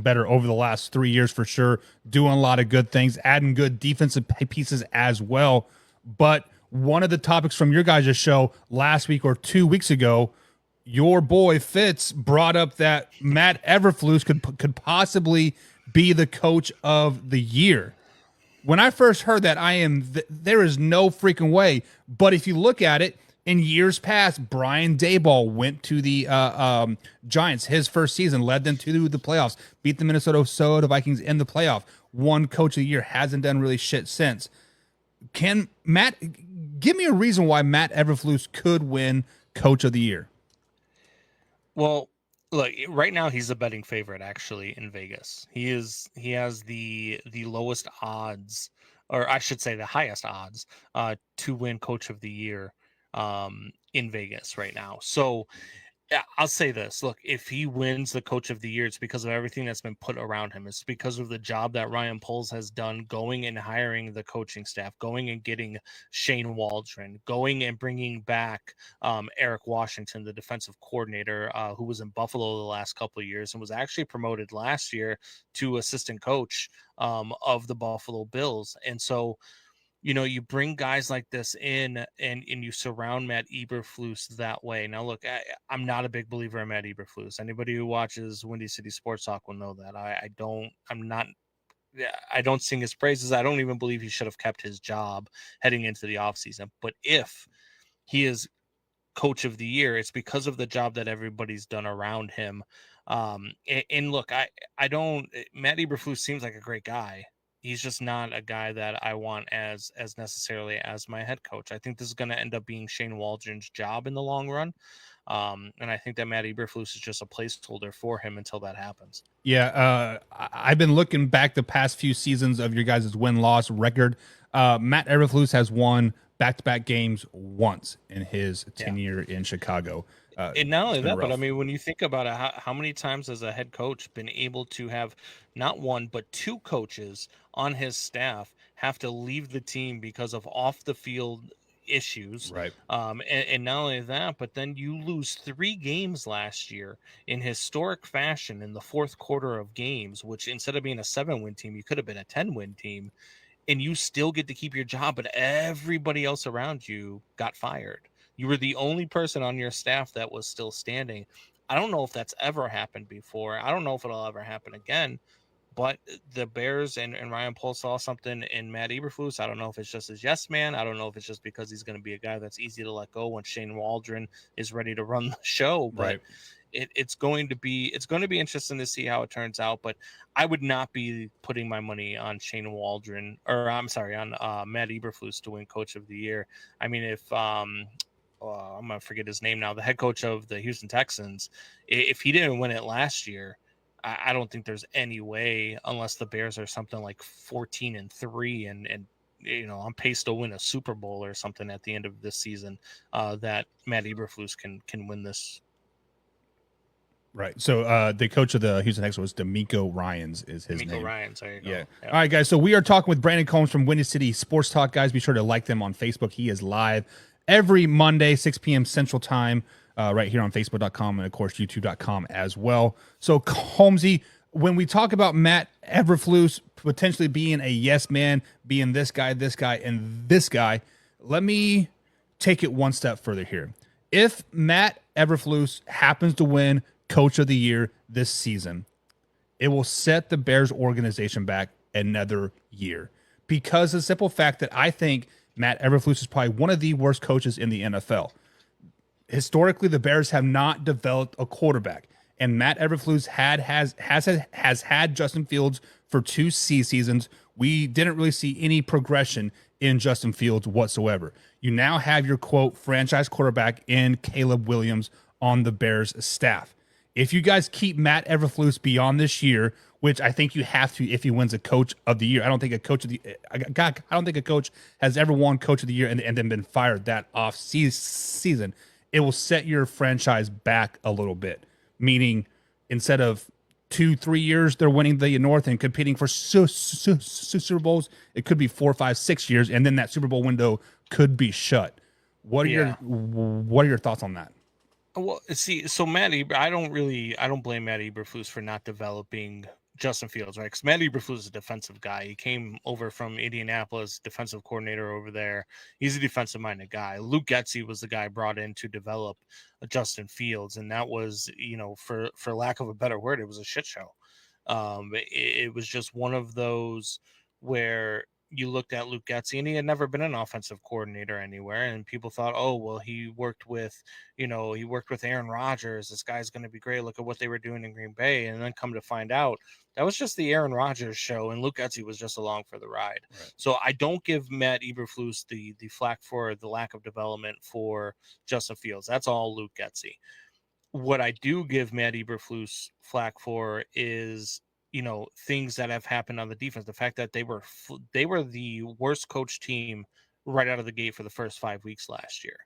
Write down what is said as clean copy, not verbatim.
better over the last 3 years for sure, doing a lot of good things, adding good defensive pieces as well. But one of the topics from your guys' show last week or 2 weeks ago, your boy Fitz brought up that Matt Eberflus could possibly be the coach of the year. When I first heard that, there is no freaking way. But if you look at it, in years past, Brian Daboll went to the Giants his first season, led them to the playoffs, beat the Minnesota Vikings in the playoff, won coach of the year, hasn't done really shit since. Can Matt give me a reason why Matt Eberflus could win coach of the year? Well, look, right now he's a betting favorite actually in Vegas. He has the lowest odds, or I should say the highest odds, to win coach of the year in Vegas right now. So yeah, I'll say this. Look, if he wins the coach of the year, it's because of everything that's been put around him. It's because of the job that Ryan Poles has done going and hiring the coaching staff, going and getting Shane Waldron, going and bringing back Eric Washington, the defensive coordinator, who was in Buffalo the last couple of years and was actually promoted last year to assistant coach of the Buffalo Bills. And so, you bring guys like this in and you surround Matt Eberflus that way. Now, look, I'm not a big believer in Matt Eberflus. Anybody who watches Windy City Sports Talk will know that. I don't sing his praises. I don't even believe he should have kept his job heading into the offseason. But if he is coach of the year, it's because of the job that everybody's done around him. And look, I don't, Matt Eberflus seems like a great guy. He's just not a guy that I want as necessarily as my head coach. I think this is going to end up being Shane Waldron's job in the long run. And I think that Matt Eberflus is just a placeholder for him until that happens. Yeah, I've been looking back the past few seasons of your guys' win-loss record. Matt Eberflus has won back-to-back games once in his tenure in Chicago. And not only that, rough. But I mean, when you think about it, how many times has a head coach been able to have not one, but two coaches on his staff have to leave the team because of off the field issues? Right. And not only that, but then you lose 3 games last year in historic fashion in the fourth quarter of games, which instead of being a 7-win team, you could have been a 10-win team, and you still get to keep your job, but everybody else around you got fired. You were the only person on your staff that was still standing. I don't know if that's ever happened before. I don't know if it'll ever happen again. But the Bears and Ryan Poles saw something in Matt Eberflus. I don't know if it's just his yes man. I don't know if it's just because he's going to be a guy that's easy to let go when Shane Waldron is ready to run the show. But right. It's going to be interesting to see how it turns out. But I would not be putting my money on Shane Waldron, or I'm sorry, on Matt Eberflus to win Coach of the Year. I mean, if I'm going to forget his name now, the head coach of the Houston Texans, if he didn't win it last year, I don't think there's any way, unless the Bears are something like 14-3 and on pace to win a Super Bowl or something at the end of this season, that Matt Eberflus can win this. Right. So the coach of the Houston Texans was DeMeco Ryans is his name. DeMeco Ryans, there you go. Yeah. All right, guys. So we are talking with Brandon Combs from Windy City Sports Talk. Guys, be sure to like them on Facebook. He is live every Monday, 6 p.m. Central Time, right here on Facebook.com and, of course, YouTube.com as well. So, Holmesy, when we talk about Matt Eberflus potentially being a yes man, being this guy, and this guy, let me take it one step further here. If Matt Eberflus happens to win Coach of the Year this season, it will set the Bears organization back another year, because of the simple fact that I think Matt Eberflus is probably one of the worst coaches in the NFL. Historically, the Bears have not developed a quarterback, and Matt Eberflus has had Justin Fields for 2 seasons. We didn't really see any progression in Justin Fields whatsoever. You now have your, quote, franchise quarterback in Caleb Williams on the Bears staff. If you guys keep Matt Eberflus beyond this year, which I think you have to if he wins a Coach of the Year. I don't think a coach has ever won Coach of the Year and then been fired that off season. It will set your franchise back a little bit, meaning instead of 2-3 years they're winning the North and competing for Super Bowls, it could be 4, 5, 6 years, and then that Super Bowl window could be shut. What are your thoughts on that? Well, see, so I don't blame Matt Eberflus for not developing Justin Fields, right? Because Matt Eberflus is a defensive guy. He came over from Indianapolis, defensive coordinator over there. He's a defensive-minded guy. Luke Getsy was the guy brought in to develop Justin Fields, and that was, for lack of a better word, it was a shit show. It was just one of those where you looked at Luke Getsy, and he had never been an offensive coordinator anywhere, and people thought, oh, well, he worked with Aaron Rodgers. This guy's going to be great. Look at what they were doing in Green Bay. And then come to find out, that was just the Aaron Rodgers show, and Luke Getsy was just along for the ride. Right. So I don't give Matt Eberflus the flack for the lack of development for Justin Fields. That's all Luke Getsy. What I do give Matt Eberflus flack for is, things that have happened on the defense. The fact that they were the worst coach team right out of the gate for the first 5 weeks last year.